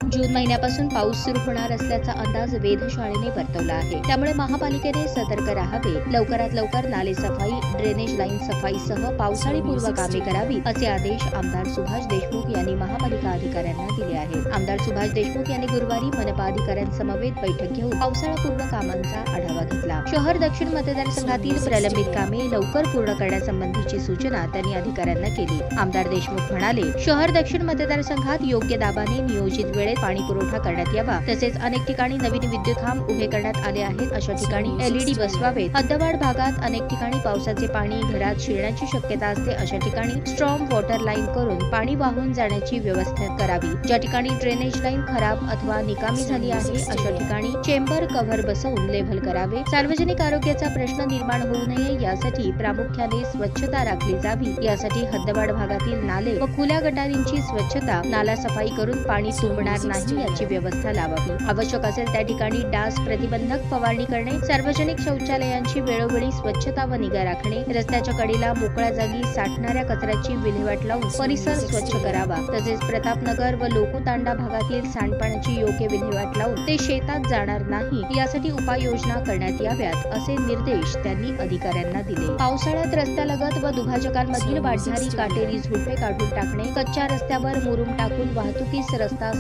जून महिन्यापासून पाऊस सुरू होणार असल्याचा अंदाज वेधशाळेने वर्तवला आहे। त्यामुळे महापालिकेने सतर्क राहावे, लवकरात लवकर नाले सफाई, ड्रेनेज लाईन सफाईसह पावसाळी पूर्व कामे करावी असे आदेश आमदार सुभाष देशमुख यांनी महापालिका अधिकाऱ्यांना दिले आहेत। आमदार सुभाष देशमुख यांनी गुरुवारी मनपा अधिकाऱ्यांसमवेत बैठक घेऊन पावसाळापूर्व कामांचा आढावा घेतला। शहर दक्षिण मतदारसंघातील प्रलंबित कामे लवकर पूर्ण करण्यासंबंधीची सूचना त्यांनी अधिकाऱ्यांना केली। आमदार देशमुख म्हणाले, शहर दक्षिण मतदारसंघात योग्य दाबाने नियोजित वेळेत पाणी पुरवठा करण्यात यावा। तसेच अनेक ठिकाणी नवीन विद्युत खांब उभे करण्यात आले आहेत। अशा ठिकाणी एलईडी बसवावेत। हद्दवाढ भागात अनेक ठिकाणी पावसाचे पाणी घरात शिरण्याची शक्यता असते। अशा ठिकाणी स्ट्रॉम वॉटर लाईन करून पाणी वाहून जाण्याची व्यवस्था करावी। ज्या ठिकाणी ड्रेनेज लाईन खराब अथवा निकामी झाली आहे अशा ठिकाणी चेंबर कव्हर बसवून लेव्हल करावे। सार्वजनिक आरोग्याचा प्रश्न निर्माण होऊ नये यासाठी प्रामुख्याने स्वच्छता राखली जावी। यासाठी हद्दवाढ भागातील नाले व खुल्या गटारींची स्वच्छता, नाला सफाई करून पाणी तुंबणार नाही याची व्यवस्था लावावी। आवश्यक असेल त्या ठिकाणी डास प्रतिबंधक फवारणी करणे, सार्वजनिक शौचालयांची वेळोवेळी स्वच्छता व निगा राखणे, रस्त्याच्या कडेला मोकळ्या जागी साठणाऱ्या कचऱ्याची विल्हेवाट लावून परिसर स्वच्छ करावा। तसेच प्रतापनगर व लोकुतांडा भागातील सांडपाण्याची योग्य विल्हेवाट लावून ते शेतात जाणार नाही यासाठी उपाययोजना करण्यात याव्यात असे निर्देश त्यांनी अधिकाऱ्यांना दिले। पावसाळ्यात रस्त्यालगत व दुभाजकांमधील वाढणारी काटेरी झुडपे काढून टाकणे, कच्च्या रस्त्यावर मुरुम टाकून वाहतुकीस रस्ता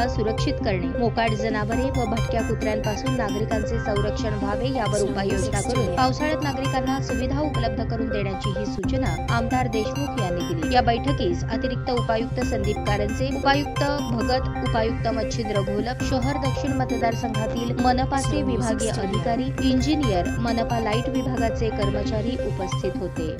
सुरक्षित करणे, मोकाट जनावरे व भटक्या कुत्र्यांपासून नागरिकांचे संरक्षण व्हावे यावर उपाययोजना करून पावसाळ्यात नागरिकांना सुविधा उपलब्ध करून देण्याची ही सूचना आमदार देशमुख यांनी दिली। या बैठकीस अतिरिक्त उपायुक्त संदीप कारंजे, उपायुक्त भगत, उपायुक्त मच्छिंद्र घोलप, शहर दक्षिण मतदारसंघातील मनपाचे विभागीय अधिकारी, इंजिनियर, मनपा लाईट विभागाचे कर्मचारी उपस्थित होते।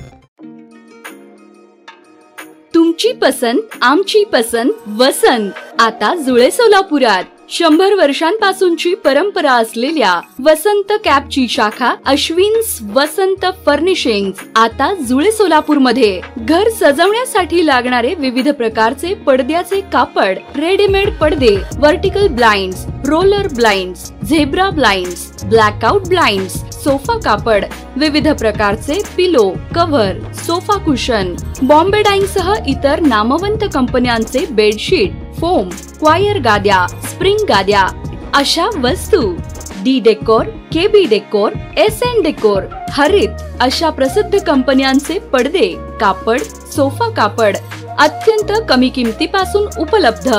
तुमची पसंत आमची पसंत वसंत आता जुळे सोलापुरात 100 वर्षांपासूनची परंपरा असलेल्या वसंत कॅपची शाखा अश्विन्स वसंत फर्निशिंग्स आता जुळे सोलापूर मध्ये घर सजवण्यासाठी लागणारे विविध प्रकारचे पडद्याचे कापड, रेडीमेड पडदे, vertical blinds, roller blinds, zebra blinds, blackout blinds, sofa कापड, विविध प्रकारचे pillow, cover, sofa cushion, Bombay Dyeing सह इतर नामवंत कंपन्यांचे बेडशीट, फोम, क्वायर गाद्या, स्प्रिंग गाद्या अशा वस्तू, D decor, KB decor, SN decor, हरित अशा प्रसिद्ध कंपन्यांचे पडदे, कापड, सोफा कापड अत्यंत कमी किमतीपासून उपलब्ध।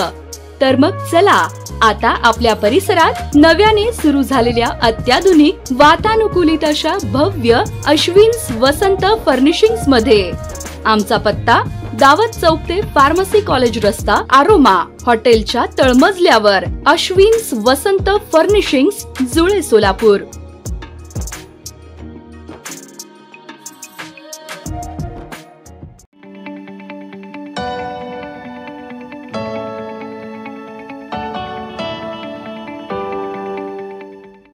तर मग चला आता आपल्या परिसरात नव्याने सुरू झालेल्या अत्याधुनिक वातानुकूलित अशा भव्य अश्विन्स वसंत फर्निशिंग्स मध्ये। आमचा पत्ता दावत चौक ते फार्मसी कॉलेज रस्ता, आरोमा हॉटेलच्या तळमजल्यावर, अश्विन्स वसंत फर्निशिंग्स, जुळे सोलापूर।